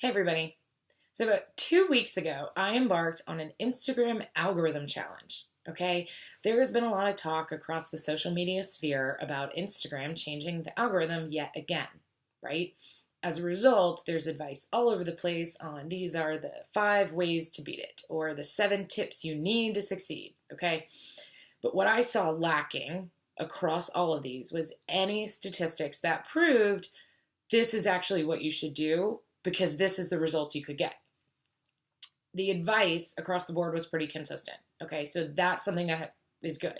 Hey everybody. So about 2 weeks ago, I embarked on an Instagram algorithm challenge. Okay, there has been a lot of talk across the social media sphere about Instagram changing the algorithm yet again, right? As a result, there's advice all over the place on these are the 5 ways to beat it or the 7 tips you need to succeed, okay? But what I saw lacking across all of these was any statistics that proved this is actually what you should do because this is the results you could get. The advice across the board was pretty consistent. Okay, so that's something that is good.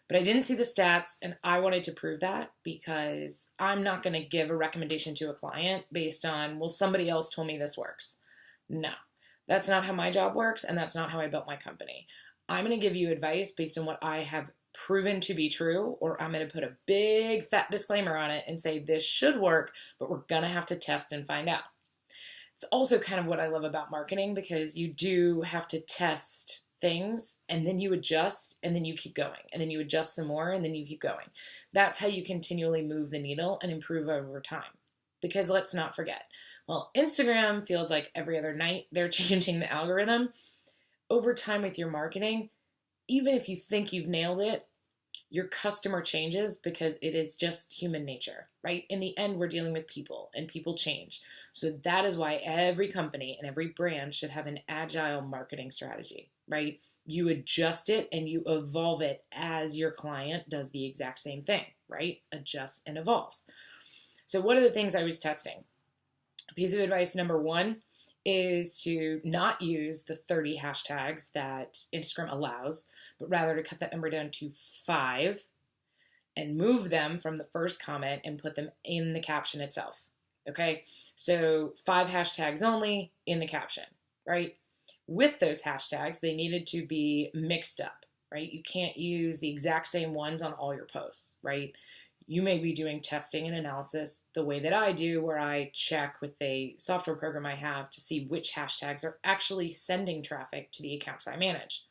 But I didn't see the stats, and I wanted to prove that because I'm not going to give a recommendation to a client based on, well, somebody else told me this works. No, that's not how my job works, and that's not how I built my company. I'm going to give you advice based on what I have proven to be true, or I'm going to put a big fat disclaimer on it and say this should work, but we're going to have to test and find out. It's also kind of what I love about marketing because you do have to test things and then you adjust and then you keep going and then you adjust some more and then you keep going. That's how you continually move the needle and improve over time. Because let's not forget, well, Instagram feels like every other night they're changing the algorithm. Over time with your marketing, even if you think you've nailed it, your customer changes because it is just human nature, right? In the end, we're dealing with people and people change. So that is why every company and every brand should have an agile marketing strategy, right? You adjust it and you evolve it as your client does the exact same thing, right? Adjusts and evolves. So what are the things I was testing? Piece of advice number one is to not use the 30 hashtags that Instagram allows, but rather to cut that number down to 5 and move them from the first comment and put them in the caption itself. Okay, so 5 hashtags only in the caption, right? With those hashtags, they needed to be mixed up, right? You can't use the exact same ones on all your posts, right? You may be doing testing and analysis the way that I do, where I check with a software program I have to see which hashtags are actually sending traffic to the accounts I manage.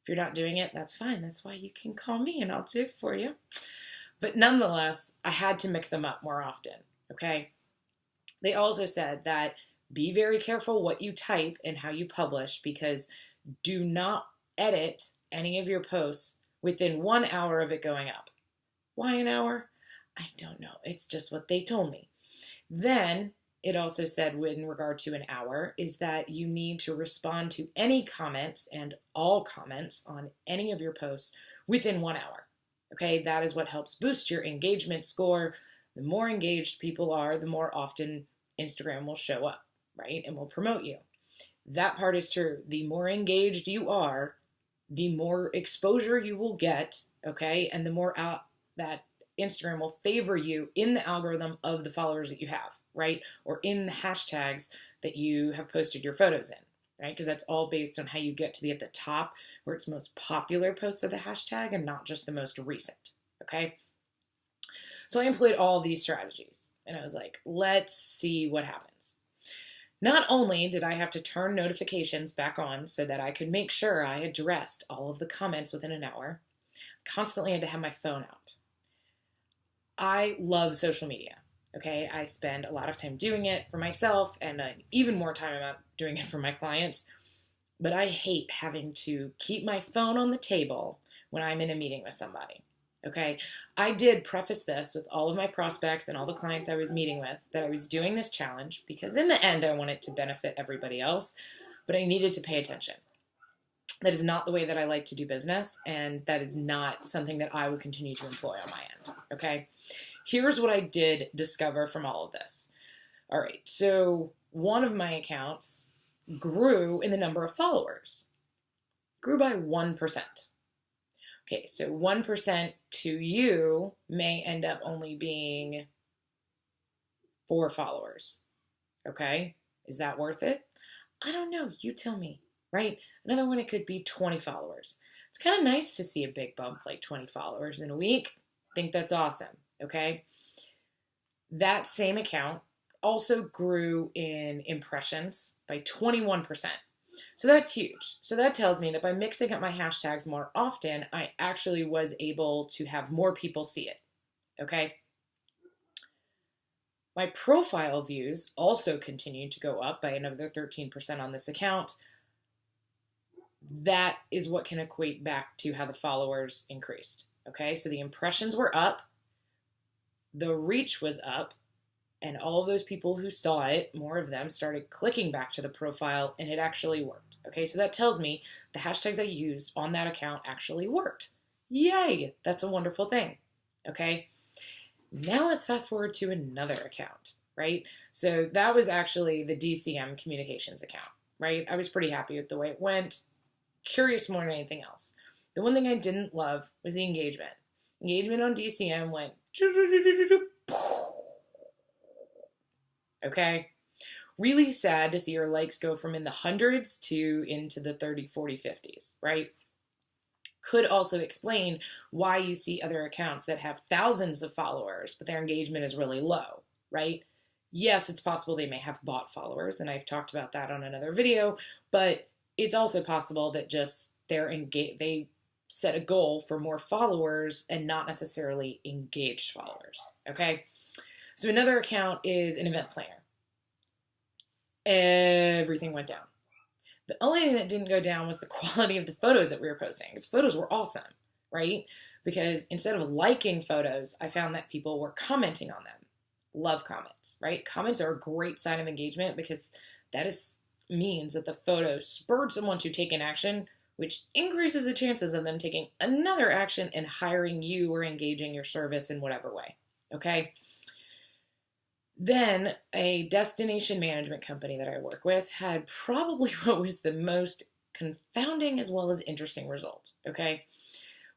If you're not doing it, that's fine. That's why you can call me and I'll do it for you. But nonetheless, I had to mix them up more often, okay? They also said that be very careful what you type and how you publish because do not edit any of your posts within 1 hour of it going up. Why an hour? I don't know. It's just what they told me. Then it also said in regard to an hour is that you need to respond to any comments and all comments on any of your posts within 1 hour. Okay, that is what helps boost your engagement score. The more engaged people are, the more often Instagram will show up, right? And will promote you. That part is true. The more engaged you are, the more exposure you will get, okay? And the more that Instagram will favor you in the algorithm of the followers that you have, right? Or in the hashtags that you have posted your photos in, right? Because that's all based on how you get to be at the top where it's most popular posts of the hashtag and not just the most recent, okay? So I employed all of these strategies and I was like, let's see what happens. Not only did I have to turn notifications back on so that I could make sure I addressed all of the comments within an hour, I constantly had to have my phone out. I love social media, okay? I spend a lot of time doing it for myself and even more time about doing it for my clients, but I hate having to keep my phone on the table when I'm in a meeting with somebody, okay? I did preface this with all of my prospects and all the clients I was meeting with that I was doing this challenge because in the end I want it to benefit everybody else, but I needed to pay attention. That is not the way that I like to do business, and that is not something that I will continue to employ on my end, okay? Here's what I did discover from all of this. All right, so one of my accounts grew in the number of followers. Grew by 1%. Okay, so 1% to you may end up only being 4 followers, okay? Is that worth it? I don't know, you tell me. Right? Another one, it could be 20 followers. It's kind of nice to see a big bump like 20 followers in a week. I think that's awesome, okay? That same account also grew in impressions by 21%. So that's huge. So that tells me that by mixing up my hashtags more often, I actually was able to have more people see it, okay? My profile views also continued to go up by another 13% on this account. That is what can equate back to how the followers increased. Okay, so the impressions were up, the reach was up, and all of those people who saw it, more of them started clicking back to the profile, and it actually worked. Okay, so that tells me the hashtags I used on that account actually worked. Yay! That's a wonderful thing. Okay, now let's fast forward to another account, right? So that was actually the DCM communications account, right? I was pretty happy with the way it went, curious more than anything else. The one thing I didn't love was the engagement. Engagement on DCM went okay? Really sad to see your likes go from in the hundreds to into the 30, 40, 50s, right? Could also explain why you see other accounts that have thousands of followers, but their engagement is really low, right? Yes, it's possible they may have bot followers, and I've talked about that on another video, but it's also possible that just they set a goal for more followers and not necessarily engaged followers, okay? So another account is an event planner. Everything went down. The only thing that didn't go down was the quality of the photos that we were posting. Because photos were awesome, right? Because instead of liking photos, I found that people were commenting on them. Love comments, right? Comments are a great sign of engagement because that means that the photo spurred someone to take an action, which increases the chances of them taking another action and hiring you or engaging your service in whatever way, okay? Then a destination management company that I work with had probably what was the most confounding as well as interesting result, okay?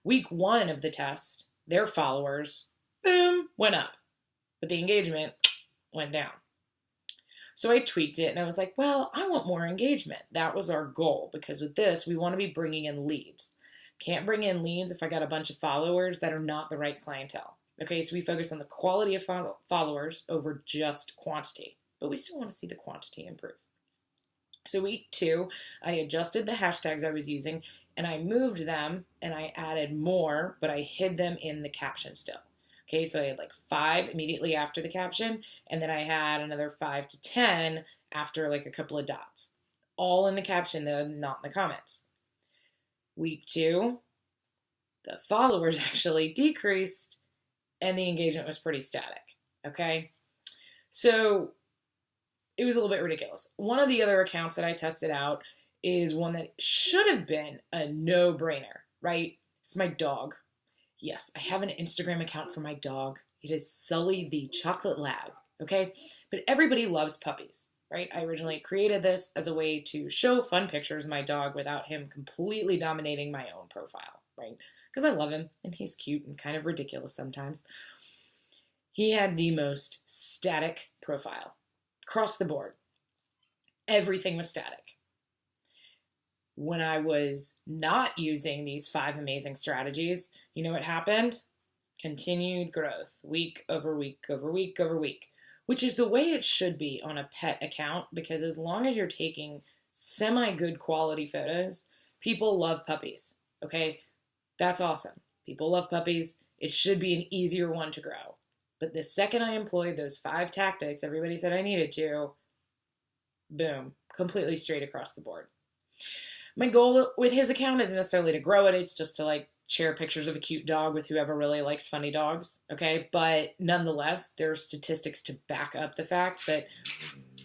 Week 1 of the test, their followers, boom, went up, but the engagement went down. So I tweaked it and I was like, well, I want more engagement. That was our goal because with this, we want to be bringing in leads. Can't bring in leads if I got a bunch of followers that are not the right clientele. Okay, so we focus on the quality of followers over just quantity, but we still want to see the quantity improve. So week 2, I adjusted the hashtags I was using and I moved them and I added more, but I hid them in the caption still. Okay, so I had like 5 immediately after the caption, and then I had another 5 to 10 after like a couple of dots. All in the caption though, not in the comments. Week 2, the followers actually decreased and the engagement was pretty static, okay? So it was a little bit ridiculous. One of the other accounts that I tested out is one that should have been a no-brainer, right? It's my dog. Yes, I have an Instagram account for my dog. It is Sully the Chocolate Lab, okay? But everybody loves puppies, right? I originally created this as a way to show fun pictures of my dog without him completely dominating my own profile, right? Because I love him, and he's cute and kind of ridiculous sometimes. He had the most static profile across the board. Everything was static. When I was not using these 5 amazing strategies, you know what happened? Continued growth, week over week over week over week, which is the way it should be on a pet account, because as long as you're taking semi-good quality photos, people love puppies, okay? That's awesome. People love puppies. It should be an easier one to grow. But the second I employed those 5 tactics everybody said I needed to, boom, completely straight across the board. My goal with his account isn't necessarily to grow it. It's just to like share pictures of a cute dog with whoever really likes funny dogs. Okay. But nonetheless, there are statistics to back up the fact that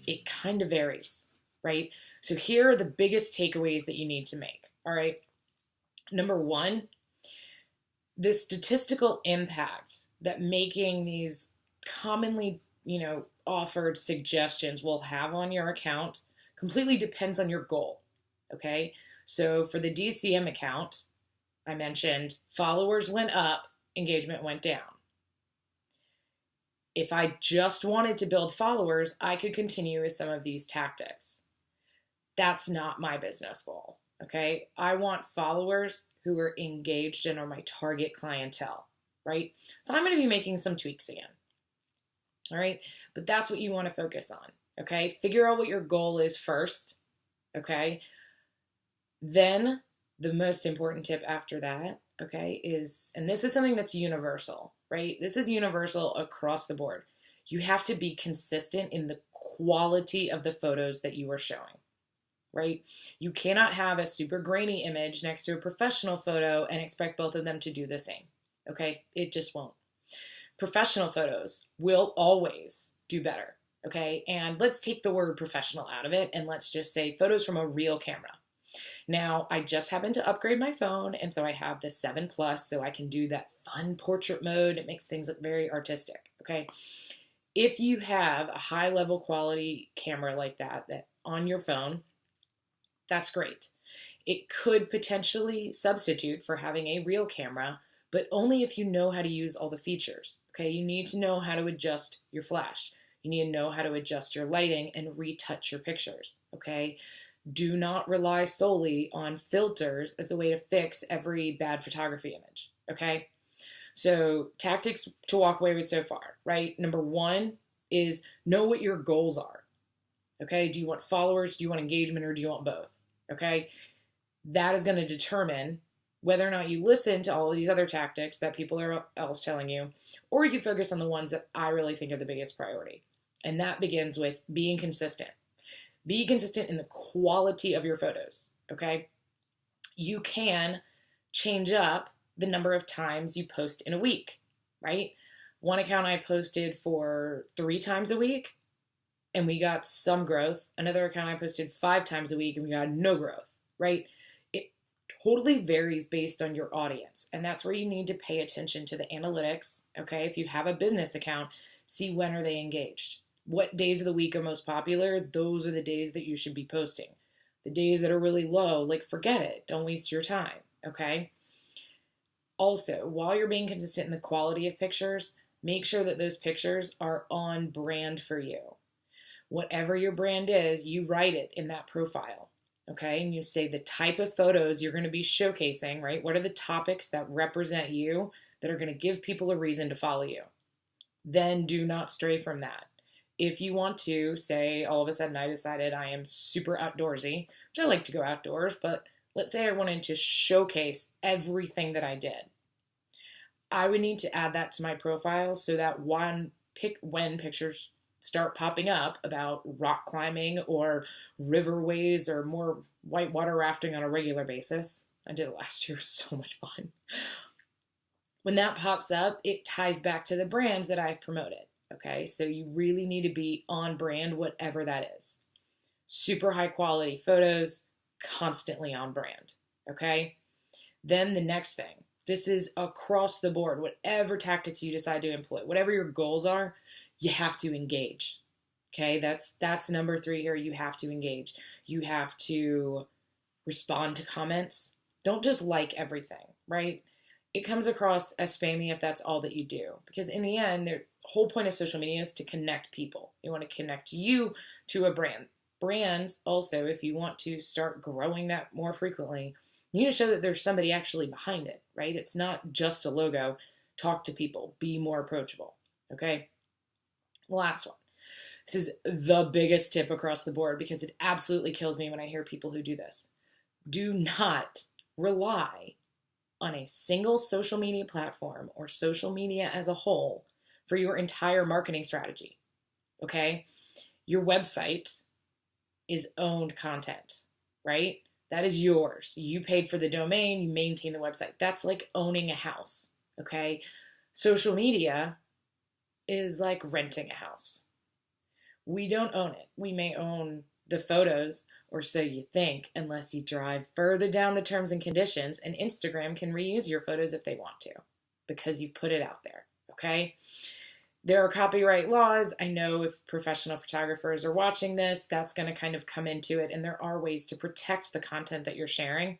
it kind of varies, right? So here are the biggest takeaways that you need to make. All right. Number 1, the statistical impact that making these commonly, offered suggestions will have on your account completely depends on your goal. Okay, so for the DCM account, I mentioned followers went up, engagement went down. If I just wanted to build followers, I could continue with some of these tactics. That's not my business goal, okay? I want followers who are engaged and are my target clientele, right? So I'm going to be making some tweaks again, all right? But that's what you want to focus on, okay? Figure out what your goal is first, okay? Then the most important tip after that, okay, is, and this is something that's universal, right? This is universal across the board. You have to be consistent in the quality of the photos that you are showing, right? You cannot have a super grainy image next to a professional photo and expect both of them to do the same, okay? It just won't. Professional photos will always do better, okay? And let's take the word professional out of it and let's just say photos from a real camera. Now, I just happened to upgrade my phone, and so I have the 7 Plus, so I can do that fun portrait mode. It makes things look very artistic, okay? If you have a high level quality camera like that on your phone, that's great. It could potentially substitute for having a real camera, but only if you know how to use all the features, okay? You need to know how to adjust your flash. You need to know how to adjust your lighting and retouch your pictures, okay? Do not rely solely on filters as the way to fix every bad photography image, okay? So tactics to walk away with so far, right? Number one is know what your goals are, okay? Do you want followers, do you want engagement, or do you want both, okay? That is going to determine whether or not you listen to all of these other tactics that people are else telling you, or you focus on the ones that I really think are the biggest priority. And that begins with being consistent. Be consistent in the quality of your photos, okay? You can change up the number of times you post in a week, right? One account I posted for 3 times a week and we got some growth. Another account I posted 5 times a week and we got no growth, right? It totally varies based on your audience. And that's where you need to pay attention to the analytics, okay? If you have a business account, see when are they engaged. What days of the week are most popular? Those are the days that you should be posting. The days that are really low, like forget it. Don't waste your time, okay? Also, while you're being consistent in the quality of pictures, make sure that those pictures are on brand for you. Whatever your brand is, you write it in that profile, okay? And you say the type of photos you're going to be showcasing, right? What are the topics that represent you that are going to give people a reason to follow you? Then do not stray from that. If you want to, say, all of a sudden I decided I am super outdoorsy, which I like to go outdoors, but let's say I wanted to showcase everything that I did. I would need to add that to my profile so that when pictures start popping up about rock climbing or riverways or more whitewater rafting on a regular basis, I did it last year, it was so much fun. When that pops up, it ties back to the brand that I've promoted. Okay, so you really need to be on brand, whatever that is. Super high quality photos, constantly on brand. Okay, then the next thing, this is across the board, whatever tactics you decide to employ, whatever your goals are, you have to engage. Okay, that's number 3 here. You have to engage. You have to respond to comments. Don't just like everything, right? It comes across as spammy if that's all that you do. Because in the end, the whole point of social media is to connect people. They want to connect you to a brand. Brands also, if you want to start growing that more frequently, you need to show that there's somebody actually behind it, right? It's not just a logo. Talk to people. Be more approachable, okay? The last one. This is the biggest tip across the board because it absolutely kills me when I hear people who do this. Do not rely on a single social media platform or social media as a whole for your entire marketing strategy, okay? Your website is owned content, right? That is yours. You paid for the domain, you maintain the website. That's like owning a house, okay? Social media is like renting a house. We don't own it. We may own the photos, or so you think, unless you drive further down the terms and conditions, and Instagram can reuse your photos if they want to, because you've put it out there, okay? There are copyright laws. I know if professional photographers are watching this, that's going to kind of come into it, and there are ways to protect the content that you're sharing.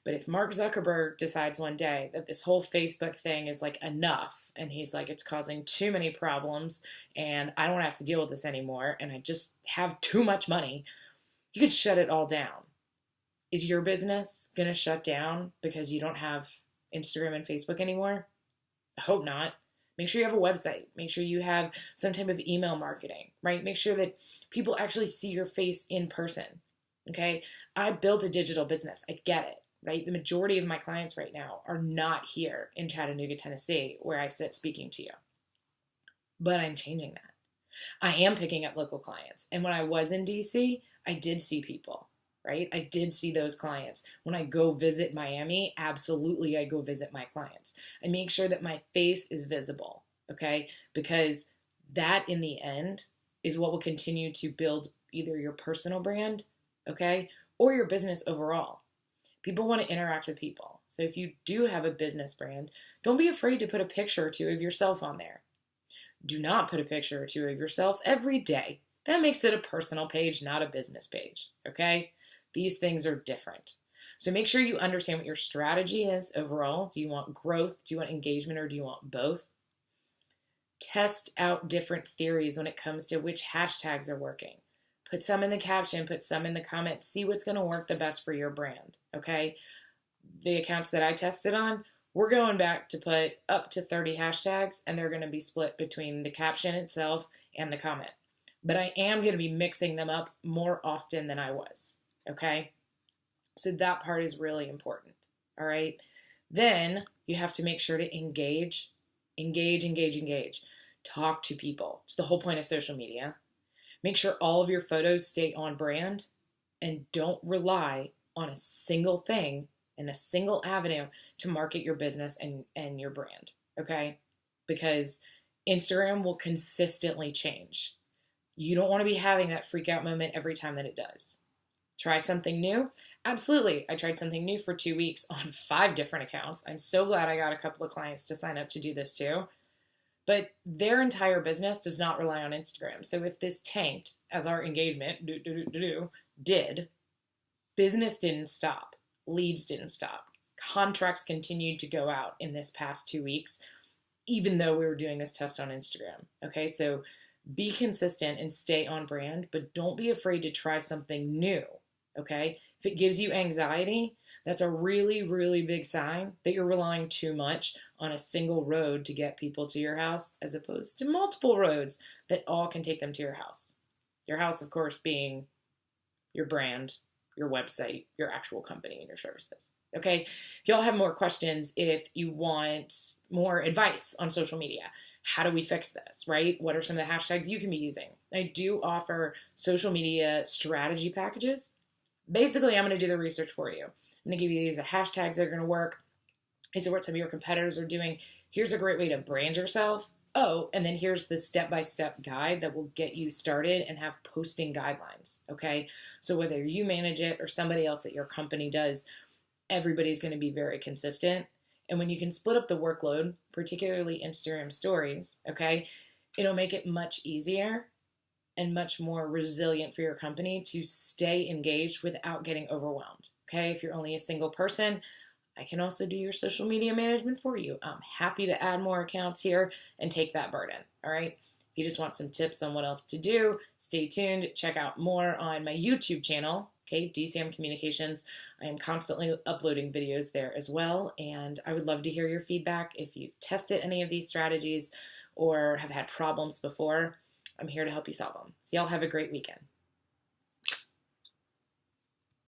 But if Mark Zuckerberg decides one day that this whole Facebook thing is like enough, and he's like, it's causing too many problems, and I don't have to deal with this anymore, and I just have too much money, you could shut it all down. Is your business going to shut down because you don't have Instagram and Facebook anymore? I hope not. Make sure you have a website. Make sure you have some type of email marketing, right? Make sure that people actually see your face in person, okay? I built a digital business. I get it, right? The majority of my clients right now are not here in Chattanooga, Tennessee, where I sit speaking to you. but I'm changing that. I am picking up local clients. And when I was in DC, I did see people, right? I did see those clients. When I go visit Miami, absolutely I go visit my clients. I make sure that my face is visible, okay? Because that in the end is what will continue to build either your personal brand, okay, or your business overall. People want to interact with people. So if you do have a business brand, don't be afraid to put a picture or two of yourself on there. Do not put a picture or two of yourself every day. That makes it a personal page, not a business page, okay? These things are different. So make sure you understand what your strategy is overall. Do you want growth? Do you want engagement? Or do you want both? Test out different theories when it comes to which hashtags are working. Put some in the caption, put some in the comments. See what's going to work the best for your brand, okay? The accounts that I tested on, we're going back to put up to 30 hashtags, and they're going to be split between the caption itself and the comment. But I am going to be mixing them up more often than I was, okay? So that part is really important, all right? Then you have to make sure to engage. Talk to people. It's the whole point of social media. Make sure all of your photos stay on brand, and don't rely on a single thing and a single avenue to market your business and your brand, okay? Because Instagram will consistently change. You don't want to be having that freak out moment every time that it does. Try something new? Absolutely. I tried something new for 2 weeks on 5 different accounts. I'm so glad I got a couple of clients to sign up to do this too. But their entire business does not rely on Instagram. So if this tanked, as our engagement did, business didn't stop. Leads didn't stop. Contracts continued to go out in this past 2 weeks, even though we were doing this test on Instagram. Okay, so be consistent and stay on brand, but don't be afraid to try something new. Okay, if it gives you anxiety, that's a really, really big sign that you're relying too much on a single road to get people to your house, as opposed to multiple roads that all can take them to your house. Your house, of course, being your brand, your website, your actual company, and your services. Okay, if y'all have more questions, if you want more advice on social media, how do we fix this, right? What are some of the hashtags you can be using? I do offer social media strategy packages. Basically, I'm going to do the research for you. I'm going to give you these hashtags that are going to work. These are what some of your competitors are doing. Here's a great way to brand yourself. Oh, and then here's the step-by-step guide that will get you started and have posting guidelines, okay? So whether you manage it or somebody else at your company does, everybody's going to be very consistent. And when you can split up the workload, particularly Instagram stories, okay, it'll make it much easier and much more resilient for your company to stay engaged without getting overwhelmed, okay? If you're only a single person, I can also do your social media management for you. I'm happy to add more accounts here and take that burden, all right? If you just want some tips on what else to do, stay tuned. Check out more on my YouTube channel, okay, DCM Communications. I am constantly uploading videos there as well, and I would love to hear your feedback. If you've tested any of these strategies or have had problems before, I'm here to help you solve them. So y'all have a great weekend.